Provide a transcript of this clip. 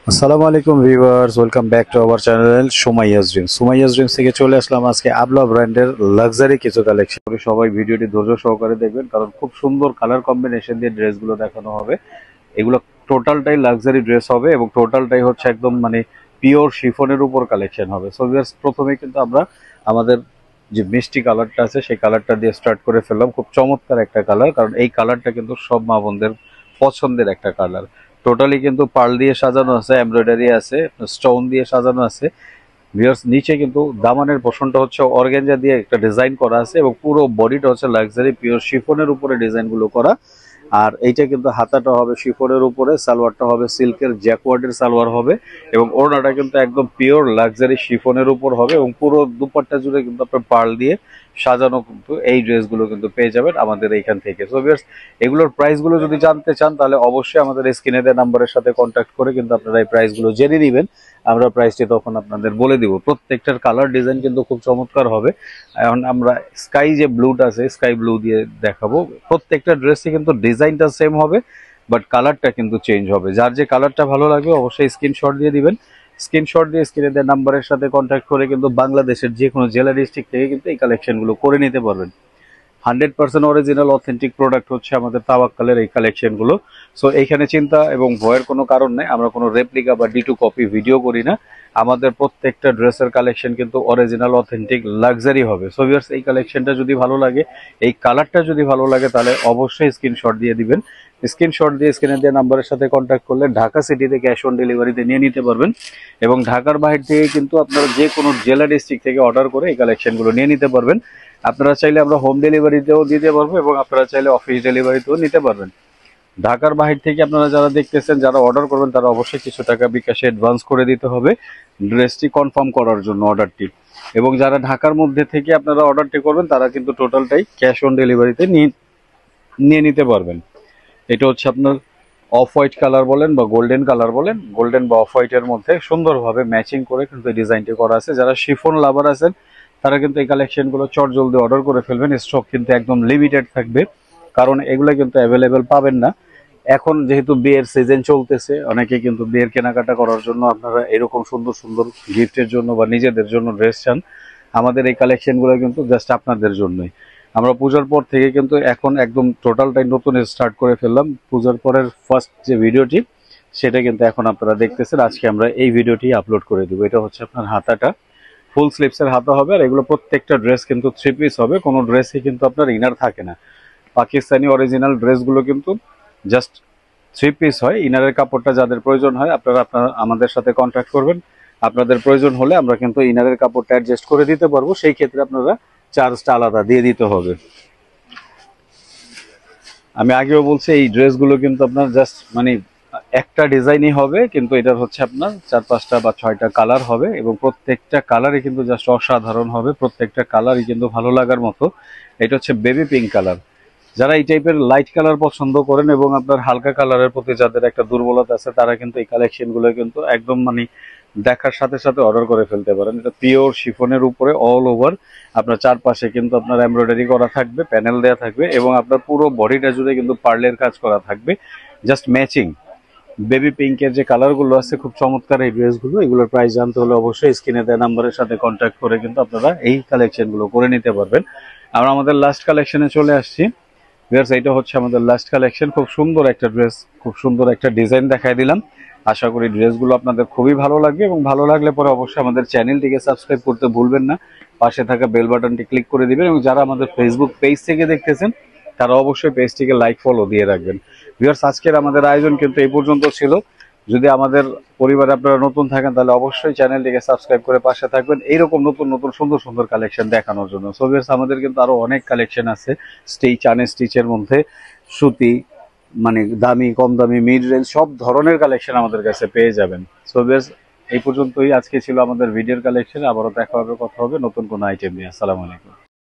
আসসালামু আলাইকুম viewers, welcome back to our channel Sumaiya's dreams থেকে চলে আসলাম আজকে আবলা ব্র্যান্ডের লাক্সারি কিছু কালেকশন। সবাই ভিডিওটি ধৈর্য সহকারে দেখবেন, কারণ খুব সুন্দর কালার কম্বিনেশন দিয়ে ড্রেসগুলো দেখানো হবে। এগুলো টোটালটাই লাক্সারি ড্রেস হবে এবং টোটালটাই হচ্ছে একদম পিওর শিফনের উপর কালেকশন হবে। সো ভিউয়ার্স, প্রথমে কিন্তু আমরা আমাদের যে মিষ্টি কালারটা আছে সেই কালারটা দিয়ে স্টার্ট করে ফেললাম। খুব চমৎকার একটা কালার, কারণ এই কালারটা কিন্তু সব মা বোনদের পছন্দের একটা কালার। টোটালি কিন্তু পার্ল দিয়ে সাজানো আছে, এমব্রয়ডারি আছে, স্টোন দিয়ে সাজানো আছে। ভিউয়ার্স, নিচে কিন্তু দামানের পোর্শনটা হচ্ছে অর্গানজা দিয়ে একটা ডিজাইন করা আছে এবং পুরো বডিটা হচ্ছে লাক্সারি পিওর শিফনের উপরে ডিজাইনগুলো করা। আর এইটা কিন্তু হাতাটা হবে শিফনের উপরে, সালোয়ারটা হবে সিল্কের জ্যাকওয়ার্ডের সালোয়ার হবে এবং ওড়নাটা কিন্তু একদম পিওর লাক্সারি শিফনের উপর হবে এবং পুরো দুপাট্টা জুড়ে কিন্তু আপনার পার্ল দিয়ে সাজানো কিন্তু এই ড্রেসগুলো কিন্তু পেয়ে যাবেন আমাদের এইখান থেকে। সো ভিউয়ার্স, এগুলোর প্রাইসগুলো যদি জানতে চান তাহলে অবশ্যই আমাদের স্ক্রিনে দেওয়া নাম্বারের সাথে কন্ট্যাক্ট করে কিন্তু আপনারা এই প্রাইসগুলো জেনে নেবেন। আমরা প্রাইসটি তখন আপনাদের বলে দিব। প্রত্যেকটার কালার ডিজাইন কিন্তু খুব চমৎকার হবে। এখন আমরা স্কাই যে ব্লুটা আছে স্কাই ব্লু দিয়ে দেখাবো। প্রত্যেকটা ড্রেসে কিন্তু ডিজাইনটা সেম হবে, বাট কালারটা কিন্তু চেঞ্জ হবে। যার যে কালারটা ভালো লাগবে অবশ্যই স্ক্রিনশট দিয়ে দিবেন। স্ক্রিনশট দিয়ে স্ক্রিনে দেওয়া নাম্বারের সাথে কন্ট্যাক্ট করে কিন্তু বাংলাদেশের যে কোনো জেলা ডিস্ট্রিক্ট থেকে কিন্তু এই কালেকশনগুলো করে নিতে পারবেন। 100% অরিজিনাল অথেন্টিক প্রোডাক্ট হচ্ছে আমাদের তাওয়াক্কালের এই কালেকশনগুলো। সো এইখানে চিন্তা এবং ভয়ের কোনো কারণ নেই। আমরা কোনো রেপ্লিকা বা D2 কপি ভিডিও করি না। আমাদের প্রত্যেকটা ড্রেসের কালেকশন কিন্তু অরিজিনাল অথেন্টিক লাক্সারি হবে। সো ভিউয়ার্স, এই কালেকশনটা যদি ভালো লাগে, এই কালারটা যদি ভালো লাগে, তাহলে অবশ্যই স্ক্রিনশট দিয়ে দিবেন। স্ক্রিনশট দিয়ে স্ক্রিনে দেওয়া নাম্বারের সাথে কন্ট্যাক্ট করলে ঢাকা সিটিতে ক্যাশ অন ডেলিভারিতে নিয়ে নিতে পারবেন এবং ঢাকার বাইরে থেকে কিন্তু আপনারা যে কোনো জেলা ডিস্ট্রিক্ট থেকে অর্ডার করে এই কালেকশনগুলো নিয়ে নিতে পারবেন। আপনারা চাইলে আমরা হোম ডেলিভারিতেও দিতে পারবো এবং আপনারা চাইলে অফিস ডেলিভারিতেও নিতে পারবেন। ঢাকার বাহির থেকে আপনারা যারা দেখতেছেন, যারা অর্ডার করবেন, তারা অবশ্যই কিছু টাকা বিকাশে অ্যাডভান্স করে দিতে হবে ড্রেসটি কনফার্ম করার জন্য অর্ডারটি। এবং যারা ঢাকার মধ্যে থেকে আপনারা অর্ডারটি করবেন তারা কিন্তু টোটালটাই ক্যাশ অন ডেলিভারিতে নিয়ে নিতে পারবেন। এটা হচ্ছে আপনার অফ হোয়াইট কালার বলেন বা গোল্ডেন কালার বলেন, গোল্ডেন বা অফ হোয়াইটের মধ্যে সুন্দরভাবে ম্যাচিং করে কিন্তু এই ডিজাইনটি করা আছে। যারা শিফন লাভার আছেন তারা কিন্তু এই কালেকশনগুলো চট জলদি অর্ডার করে ফেলবেন। স্টক কিন্তু একদম লিমিটেড থাকবে, কারণ এগুলো কিন্তু অ্যাভেলেবেল পাবেন না। এখন যেহেতু বিয়ের সিজন চলতেছে, অনেকে কিন্তু বিয়ের কেনাকাটা করার জন্য আপনারা এরকম সুন্দর সুন্দর গিফটের জন্য বা নিজেদের জন্য ড্রেস চান, আমাদের এই কালেকশনগুলো কিন্তু জাস্ট আপনাদের জন্যই। আমরা পূজার পর থেকে কিন্তু এখন একদম টোটালটাই নতুন স্টার্ট করে ফেললাম। পূজার পরের ফার্স্ট যে ভিডিওটি সেটা কিন্তু এখন আপনারা দেখতেছেন। আজকে আমরা এই ভিডিওটি আপলোড করে দেবো। এটা হচ্ছে আপনার হাতাটা, ফুল স্লিভসের হাতা হবে। আর এগুলো প্রত্যেকটা ড্রেস কিন্তু 3 পিস হবে, কোনো ড্রেসই কিন্তু আপনার ইনার থাকে না। পাকিস্তানি অরিজিনাল ড্রেসগুলো কিন্তু জাস্ট 3 পিস হয়। ইনারের কাপড়টা যাদের প্রয়োজন হয় আপনারা আমাদের সাথে কন্ট্যাক্ট করবেন। আপনাদের প্রয়োজন হলে আমরা কিন্তু ইনারের কাপড়টা অ্যাডজাস্ট করে দিতে পারবো, সেই ক্ষেত্রে আপনারা চার্জটা আলাদা দিয়ে দিতে হবে। আমি আগেও বলছি এই ড্রেসগুলো কিন্তু আপনার জাস্ট একটা ডিজাইনই হবে, কিন্তু এটার হচ্ছে আপনার 4-5টা বা 6টা কালার হবে এবং প্রত্যেকটা কালারই কিন্তু জাস্ট অসাধারণ হবে। প্রত্যেকটা কালারই কিন্তু ভালো লাগার মতো। এটা হচ্ছে বেবি পিঙ্ক কালার। যারা এই টাইপের লাইট কালার পছন্দ করেন এবং আপনার হালকা কালারের প্রতি যাদের একটা দুর্বলতা আছে, তারা কিন্তু এই কালেকশনগুলো কিন্তু একদম দেখার সাথে সাথে অর্ডার করে ফেলতে পারেন। এটা পিওর শিফনের উপরে অল ওভার আপনার চারপাশে কিন্তু আপনার এমব্রয়ডারি করা থাকবে, প্যানেল দেওয়া থাকবে এবং আপনার পুরো বডিটা জুড়ে কিন্তু পার্লের কাজ করা থাকবে, জাস্ট ম্যাচিং। বেবি পিঙ্কের যে কালারগুলো আছে খুব চমৎকার এই ড্রেসগুলো। এগুলোর প্রাইস জানতে হলে অবশ্যই স্ক্রিনে দেওয়া নাম্বারের সাথে কন্ট্যাক্ট করে কিন্তু আপনারা এই কালেকশনগুলো করে নিতে পারবেন। আমরা আমাদের লাস্ট কালেকশনে চলে আসছি। ভিউয়ার্স, এইটা হচ্ছে আমাদের লাস্ট কালেকশন। খুব সুন্দর একটা ড্রেস, খুব সুন্দর একটা ডিজাইন দেখাই দিলাম। আশা করি ড্রেসগুলো আপনাদের খুবই ভালো লাগবে এবং ভালো লাগলে পরে অবশ্যই আমাদের চ্যানেলটিকে সাবস্ক্রাইব করতে ভুলবেন না। পাশে থাকা বেল বাটনটি ক্লিক করে দিবেন এবং যারা আমাদের ফেসবুক পেজ থেকে দেখতেছেন তারা অবশ্যই পেজটিকে লাইক ফলো দিয়ে রাখবেন। ভিউয়ার্স, আজকের আমাদের আয়োজন কিন্তু এই পর্যন্ত ছিল। যদি আমাদের পরিবারে আপনারা নতুন থাকেন তাহলে অবশ্যই চ্যানেলটিকে সাবস্ক্রাইব করে পাশে থাকবেন এইরকম নতুন নতুন সুন্দর সুন্দর কালেকশন দেখানোর জন্য। সো ভিউয়ার্স, আমাদের কিন্তু আরো অনেক কালেকশন আছে স্টিচ আনস্টিচের মধ্যে, সুতি, দামি, কম দামি, মিড রেঞ্জ, সব ধরনের কালেকশন আমাদের কাছে পেয়ে যাবেন। সো ভিউয়ার্স, এই পর্যন্তই আজকে ছিল আমাদের ভিডিওর কালেকশন। আবারও দেখা হবে, কথা হবে নতুন কোনো আইটেম নিয়ে। আসসালামু আলাইকুম।